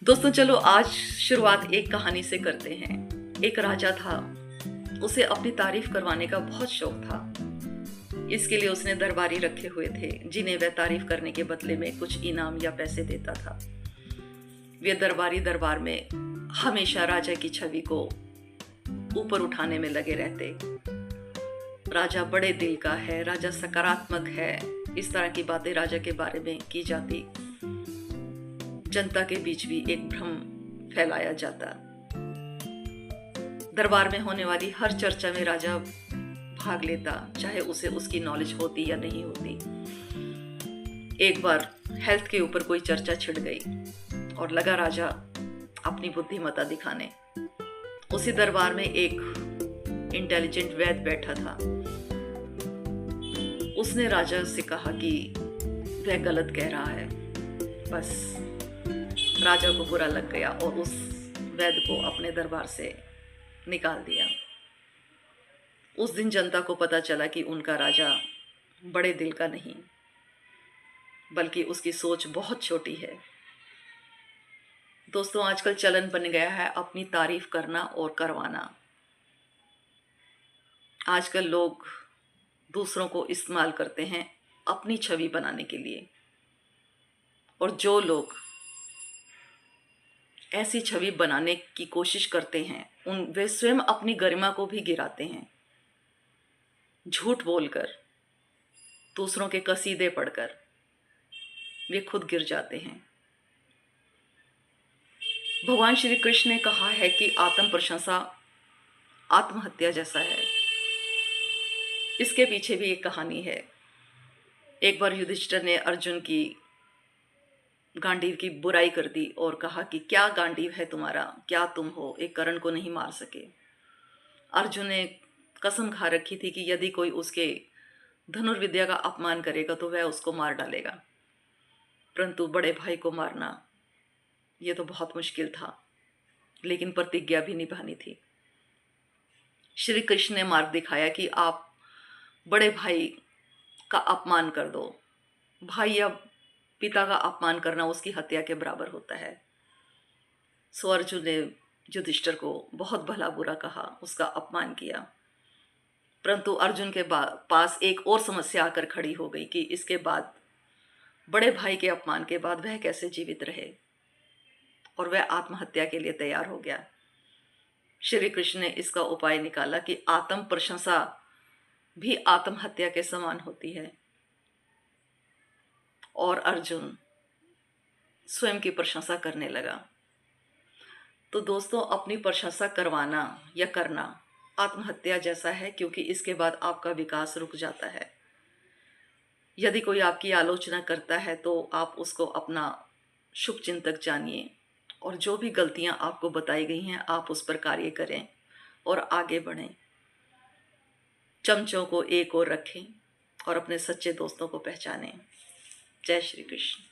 दोस्तों चलो आज शुरुआत एक कहानी से करते हैं। एक राजा था, उसे अपनी तारीफ करवाने का बहुत शौक था। इसके लिए उसने दरबारी रखे हुए थे जिन्हें वह तारीफ करने के बदले में कुछ इनाम या पैसे देता था। वे दरबारी दरबार में हमेशा राजा की छवि को ऊपर उठाने में लगे रहते। राजा बड़े दिल का है, राजा सकारात्मक है, इस तरह की बातें राजा के बारे में की जाती। जनता के बीच भी एक भ्रम फैलाया जाता। दरबार में होने वाली हर चर्चा में राजा भाग लेता, चाहे उसे उसकी नॉलेज होती या नहीं होती। एक बार हेल्थ के ऊपर कोई चर्चा छिड़ गई और लगा राजा अपनी बुद्धिमत्ता दिखाने। उसी दरबार में एक इंटेलिजेंट वैद्य बैठा था। उसने राजा से कहा कि वह गलत कह रहा है। बस राजा को बुरा लग गया और उस वैद्य को अपने दरबार से निकाल दिया। उस दिन जनता को पता चला कि उनका राजा बड़े दिल का नहीं, बल्कि उसकी सोच बहुत छोटी है। दोस्तों, आजकल चलन बन गया है अपनी तारीफ करना और करवाना। आजकल लोग दूसरों को इस्तेमाल करते हैं अपनी छवि बनाने के लिए, और जो लोग ऐसी छवि बनाने की कोशिश करते हैं वे स्वयं अपनी गरिमा को भी गिराते हैं। झूठ बोलकर, दूसरों के कसीदे पढ़कर वे खुद गिर जाते हैं। भगवान श्री कृष्ण ने कहा है कि आत्म प्रशंसा आत्महत्या जैसा है। इसके पीछे भी एक कहानी है। एक बार युधिष्ठिर ने अर्जुन की गांडीव की बुराई कर दी और कहा कि क्या गांडीव है तुम्हारा, क्या तुम हो, एक कर्ण को नहीं मार सके। अर्जुन ने कसम खा रखी थी कि यदि कोई उसके धनुर्विद्या का अपमान करेगा तो वह उसको मार डालेगा, परंतु बड़े भाई को मारना ये तो बहुत मुश्किल था, लेकिन प्रतिज्ञा भी निभानी थी। श्री कृष्ण ने मार्ग दिखाया कि आप बड़े भाई का अपमान कर दो। भाई या पिता का अपमान करना उसकी हत्या के बराबर होता है। सो अर्जुन ने युधिष्ठिर को बहुत भला बुरा कहा, उसका अपमान किया। परंतु अर्जुन के पास एक और समस्या आकर खड़ी हो गई कि इसके बाद बड़े भाई के अपमान के बाद वह कैसे जीवित रहे, और वह आत्महत्या के लिए तैयार हो गया। श्री कृष्ण ने इसका उपाय निकाला कि आत्म प्रशंसा भी आत्महत्या के समान होती है, और अर्जुन स्वयं की प्रशंसा करने लगा। तो दोस्तों, अपनी प्रशंसा करवाना या करना आत्महत्या जैसा है, क्योंकि इसके बाद आपका विकास रुक जाता है। यदि कोई आपकी आलोचना करता है तो आप उसको अपना शुभ चिंतक जानिए, और जो भी गलतियां आपको बताई गई हैं आप उस पर कार्य करें और आगे बढ़ें। चमचों को एक ओर रखें और अपने सच्चे दोस्तों को पहचानें। जय श्री कृष्ण।